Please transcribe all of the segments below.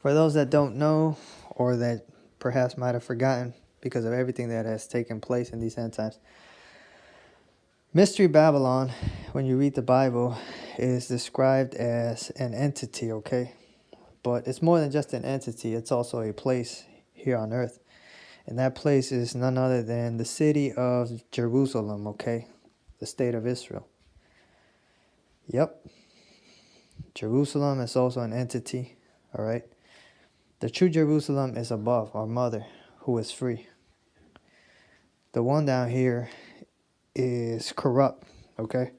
For those that don't know, or that perhaps might have forgotten because of everything that has taken place in these end times, Mystery Babylon, when you read the Bible, is described as an entity, okay? But it's more than just an entity. It's also a place here on earth. And that place is none other than the city of Jerusalem, okay? The state of Israel. Yep. Jerusalem is also an entity, all right? The true Jerusalem is above, our mother, who is free. The one down here is corrupt, okay?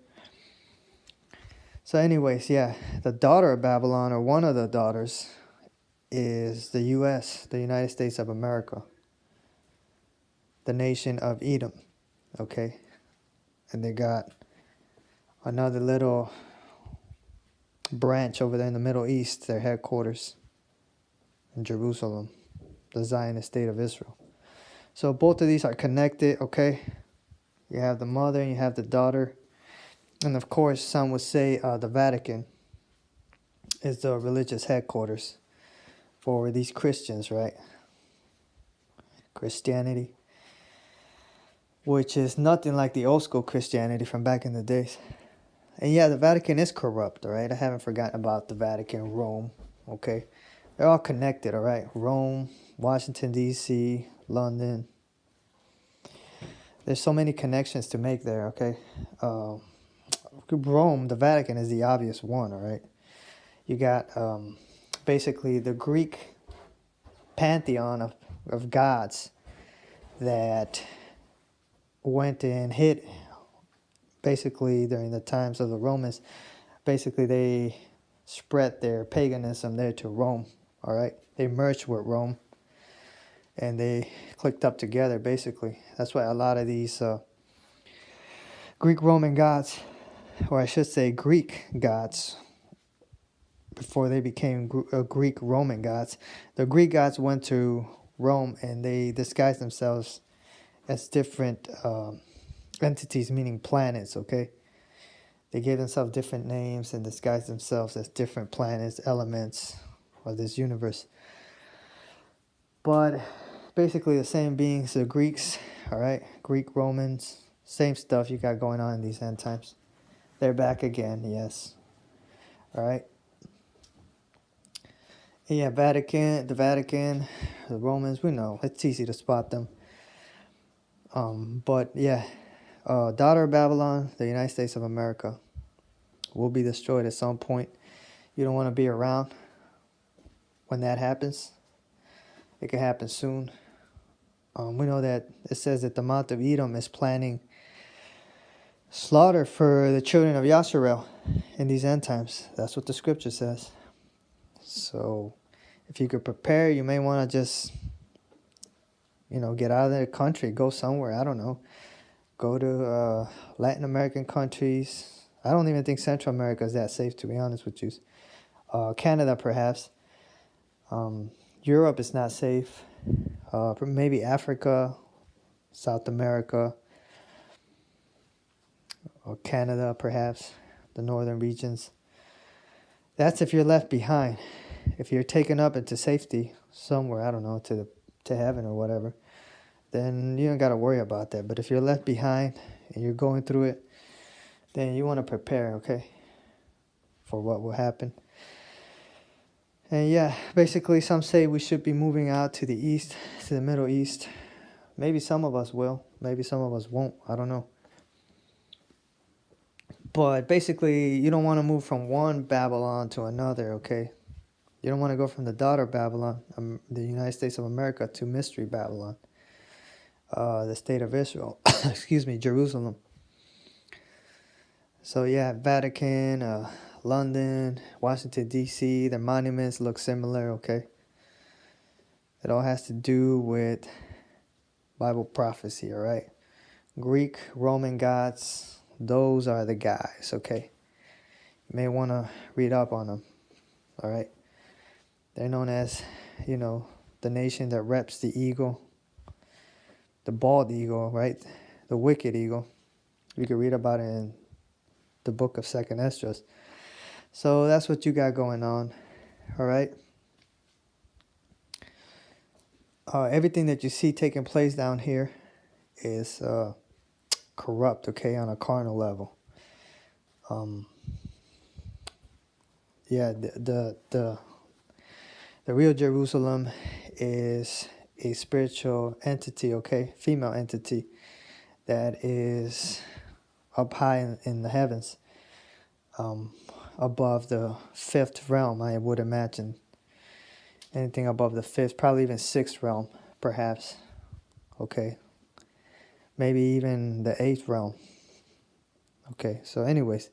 So anyways, yeah, the daughter of Babylon, or one of the daughters, is the U.S., the United States of America, the nation of Edom, okay? And they got another little branch over there in the Middle East, their headquarters in Jerusalem, the Zionist state of Israel. So both of these are connected, okay? You have the mother and you have the daughter. And of course, some would say the Vatican is the religious headquarters for these Christians, right? Christianity, which is nothing like the old school Christianity from back in the days. And yeah, the Vatican is corrupt, all right? I haven't forgotten about the Vatican, Rome, okay? They're all connected, all right? Rome, Washington, D.C., London. There's so many connections to make there, okay? Rome, the Vatican is the obvious one, all right? You got basically the Greek pantheon of gods that went and hit basically during the times of the Romans. Basically, they spread their paganism there to Rome, all right? They merged with Rome, and they clicked up together, basically. That's why a lot of these Greek-Roman gods, or I should say Greek gods, before they became Greek-Roman gods, the Greek gods went to Rome, and they disguised themselves as different entities, meaning planets, okay? They gave themselves different names and disguised themselves as different planets, elements of this universe. But basically the same beings, the Greeks, all right? Greek, Romans, same stuff you got going on in these end times. They're back again, yes. All right? Yeah, the Vatican, the Romans, we know. It's easy to spot them. But yeah, daughter of Babylon, the United States of America, will be destroyed at some point. You don't want to be around when that happens. It could happen soon. We know that it says that the Mount of Edom is planning slaughter for the children of Yasharel in these end times. That's what the scripture says. So if you could prepare, you may want to just, get out of the country, go somewhere. I don't know. Go to Latin American countries. I don't even think Central America is that safe, to be honest with you. Canada, perhaps. Europe is not safe. Maybe Africa, South America, or Canada, perhaps, the northern regions. That's if you're left behind. If you're taken up into safety somewhere, I don't know, to heaven or whatever, then you don't got to worry about that. But if you're left behind and you're going through it, then you want to prepare, okay, for what will happen. And yeah, basically some say we should be moving out to the east, to the Middle East. Maybe some of us will. Maybe some of us won't. I don't know. But basically, you don't want to move from one Babylon to another, okay? You don't want to go from the daughter of Babylon, the United States of America, to Mystery Babylon, the state of Israel. Excuse me, Jerusalem. So yeah, Vatican, London, Washington, D.C., their monuments look similar, okay? It all has to do with Bible prophecy, all right? Greek, Roman gods, those are the guys, okay? You may want to read up on them, all right? They're known as, the nation that reps the eagle, the bald eagle, right? The wicked eagle. You can read about it in the book of 2nd Esdras. So that's what you got going on, all right? everything that you see taking place down here is corrupt, okay, on a carnal level. Yeah, the real Jerusalem is a spiritual entity, okay, female entity that is up high in the heavens, above the fifth realm, I would imagine. Anything above the fifth, probably even sixth realm, perhaps. Okay. Maybe even the eighth realm. Okay, so anyways.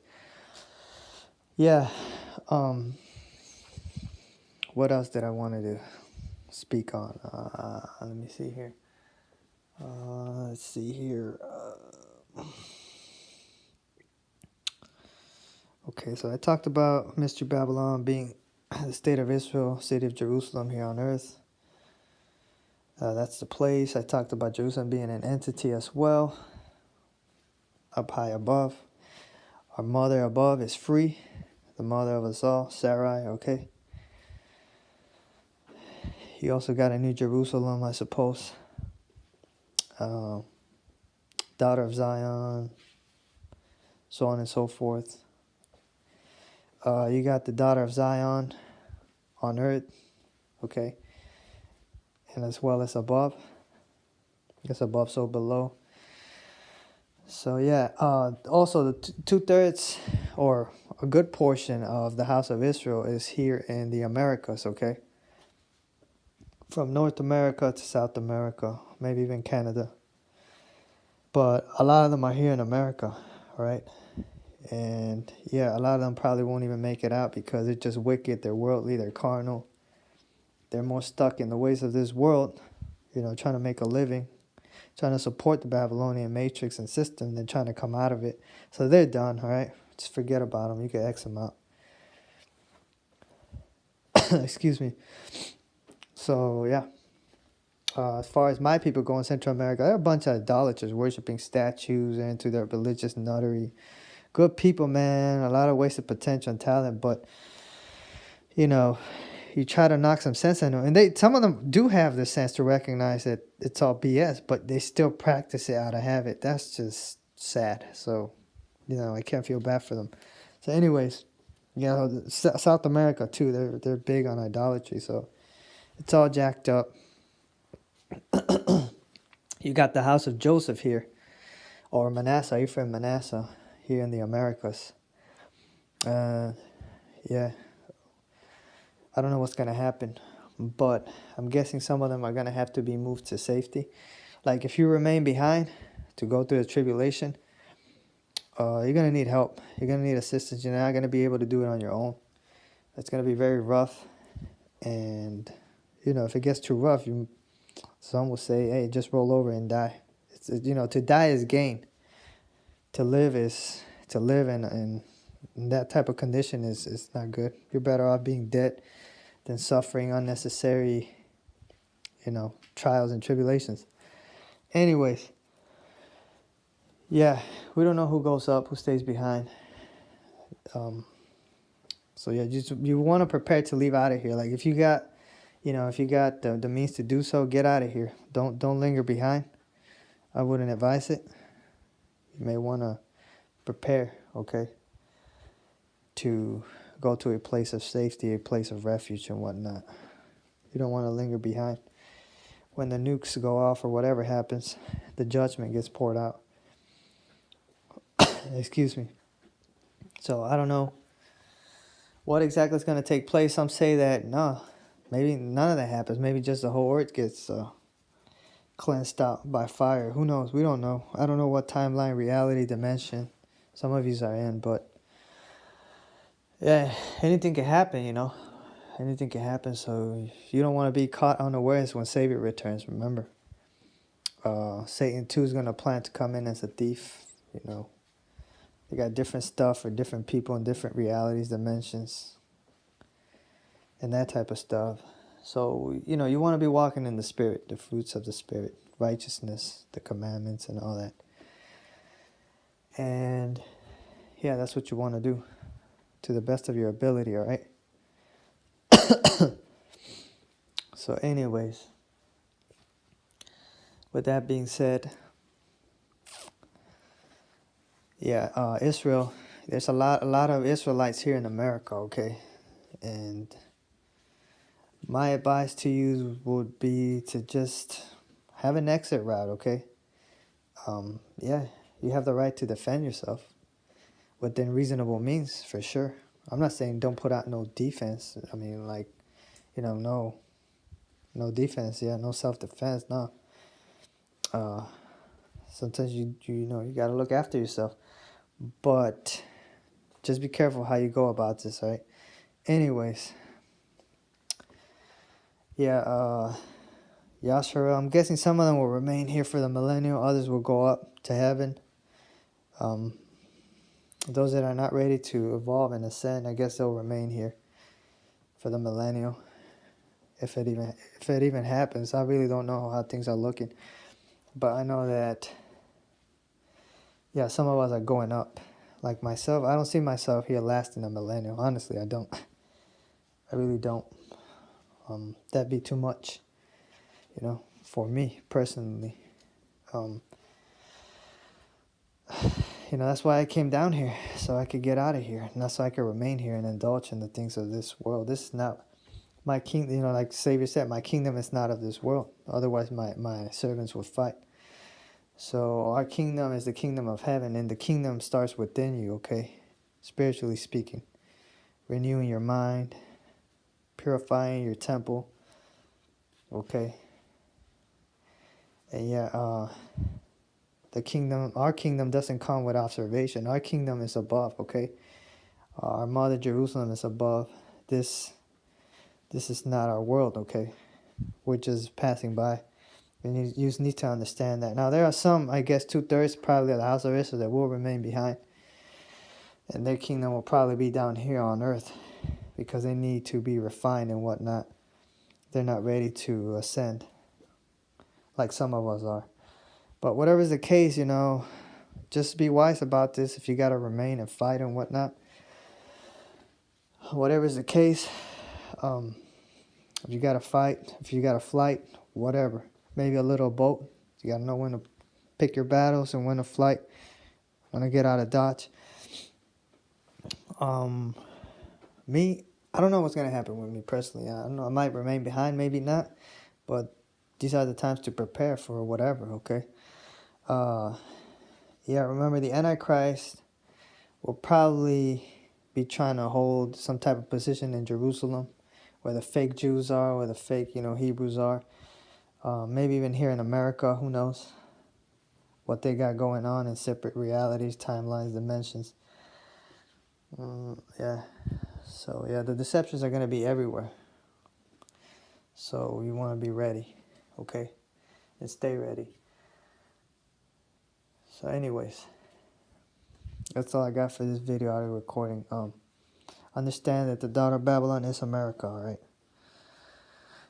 Yeah. What else did I want to speak on? Let me see here. Let's see here. Okay, so I talked about Mystery Babylon being the state of Israel, city of Jerusalem here on earth. That's the place. I talked about Jerusalem being an entity as well, up high above. Our mother above is free, the mother of us all, Sarai, okay? You also got a New Jerusalem, I suppose. Daughter of Zion, so on and so forth. You got the daughter of Zion on earth, okay? And as well as above. I guess above, so below. So yeah, also the 2/3 or a good portion of the house of Israel is here in the Americas, okay? From North America to South America, maybe even Canada. But a lot of them are here in America, right? And yeah, a lot of them probably won't even make it out because they're just wicked, they're worldly, they're carnal. They're more stuck in the ways of this world, trying to make a living, trying to support the Babylonian matrix and system, than trying to come out of it. So they're done, all right? Just forget about them. You can X them out. Excuse me. So, yeah. As far as my people go in Central America, they're a bunch of idolaters worshiping statues and into their religious nuttery. Good people, man. A lot of wasted potential and talent, but, you try to knock some sense into them. And some of them do have the sense to recognize that it's all BS, but they still practice it out of habit. That's just sad. So, I can't feel bad for them. So anyways, South America too, they're big on idolatry. So it's all jacked up. You got the house of Joseph here, or Manasseh, Ephraim Manasseh, here in the Americas. Yeah. I don't know what's going to happen, but I'm guessing some of them are going to have to be moved to safety. Like if you remain behind to go through the tribulation, you're going to need help. You're going to need assistance. You're not going to be able to do it on your own. It's going to be very rough. And, if it gets too rough, some will say, hey, just roll over and die. To die is gain. To live and that type of condition is not good. You're better off being dead than suffering unnecessary, trials and tribulations. Anyways, yeah, we don't know who goes up, who stays behind. So yeah, you want to prepare to leave out of here. Like if you got the means to do so, get out of here. Don't linger behind. I wouldn't advise it. You may want to prepare, okay, to go to a place of safety, a place of refuge and whatnot. You don't want to linger behind. When the nukes go off or whatever happens, the judgment gets poured out. Excuse me. So I don't know what exactly is going to take place. Some say that, no, maybe none of that happens. Maybe just the whole earth gets cleansed out by fire. Who knows? We don't know. I don't know what timeline, reality, dimension some of these are in, but yeah, anything can happen, Anything can happen, so you don't want to be caught unawares when Savior returns, remember. Satan too is going to plan to come in as a thief, They got different stuff for different people in different realities, dimensions, and that type of stuff. So, you want to be walking in the Spirit, the fruits of the Spirit, righteousness, the commandments, and all that. And, yeah, that's what you want to do to the best of your ability, all right? So, anyways, with that being said, yeah, Israel. There's a lot of Israelites here in America. Okay, and my advice to you would be to just have an exit route. Okay. Yeah, you have the right to defend yourself within reasonable means, for sure. I'm not saying don't put out no defense. I mean, like, no defense. Yeah, no self-defense. No. Sometimes you gotta look after yourself, but just be careful how you go about this, right? Anyways, yeah. Yashara, I'm guessing some of them will remain here for the millennial. Others will go up to heaven. Those that are not ready to evolve and ascend, I guess they'll remain here for the millennial. If it even happens, I really don't know how things are looking. But I know that, yeah, some of us are going up. Like myself, I don't see myself here lasting a millennial. Honestly, I don't. I really don't. That'd be too much, for me personally. That's why I came down here, so I could get out of here, not so I could remain here and indulge in the things of this world. This is not my kingdom, like Savior said, my kingdom is not of this world. Otherwise, my servants would fight. So our kingdom is the kingdom of heaven, and the kingdom starts within you, okay? Spiritually speaking. Renewing your mind, purifying your temple, okay? And yeah, our kingdom doesn't come with observation. Our kingdom is above, okay? Our mother Jerusalem is above. This is not our world, okay? We're just passing by. And you just need to understand that. Now, there are some, I guess 2/3 probably of the house of Israel that will remain behind. And their kingdom will probably be down here on earth because they need to be refined and whatnot. They're not ready to ascend like some of us are. But whatever is the case, just be wise about this if you got to remain and fight and whatnot. Whatever is the case, if you got to fight, if you got to flight, whatever. Maybe a little boat. You got to know when to pick your battles and when to flight, when to get out of Dodge. Me, I don't know what's going to happen with me personally. I don't know. I might remain behind, maybe not. But these are the times to prepare for whatever, okay? Yeah, remember the Antichrist will probably be trying to hold some type of position in Jerusalem where the fake Jews are, where the fake, Hebrews are. Maybe even here in America, who knows what they got going on in separate realities, timelines, dimensions. Yeah. So, yeah, the deceptions are going to be everywhere. So, you want to be ready, okay? And stay ready. So, anyways, that's all I got for this video audio recording. Understand that the daughter of Babylon is America, all right?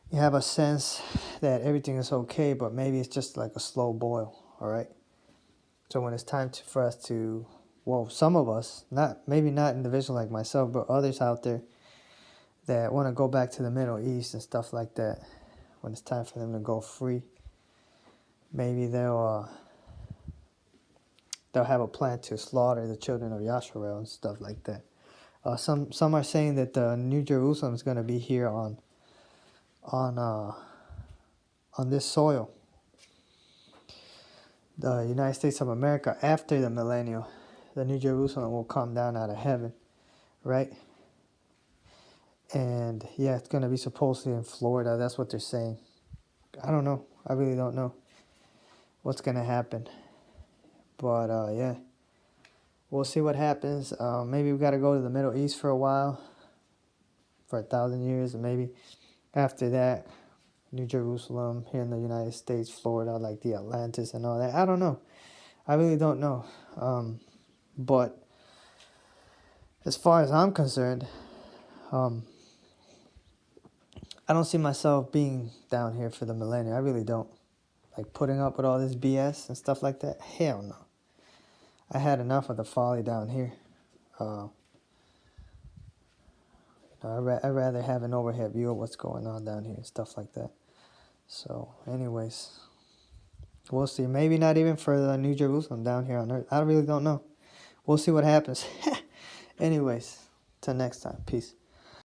You have a sense that everything is okay, but maybe it's just like a slow boil, all right? So when it's time for us to, some of us, maybe not individual like myself, but others out there that want to go back to the Middle East and stuff like that, when it's time for them to go free, maybe they'll have a plan to slaughter the children of Yasharel and stuff like that. Some are saying that the New Jerusalem is going to be here on this soil. The United States of America, after the millennial, the New Jerusalem will come down out of heaven, right? And yeah, it's going to be supposedly in Florida. That's what they're saying. I don't know. I really don't know what's going to happen. But yeah, we'll see what happens. Maybe we got to go to the Middle East for a while, for 1,000 years, and maybe after that, New Jerusalem here in the United States, Florida, like the Atlantis and all that. I don't know. I really don't know. But as far as I'm concerned, I don't see myself being down here for the millennium. I really don't. Like putting up with all this BS and stuff like that. Hell no. I had enough of the folly down here. I'd rather have an overhead view of what's going on down here and stuff like that. So, anyways, We'll see. Maybe not even further than New Jerusalem down here on earth. I really don't know. We'll see what happens. Anyways, till next time. Peace.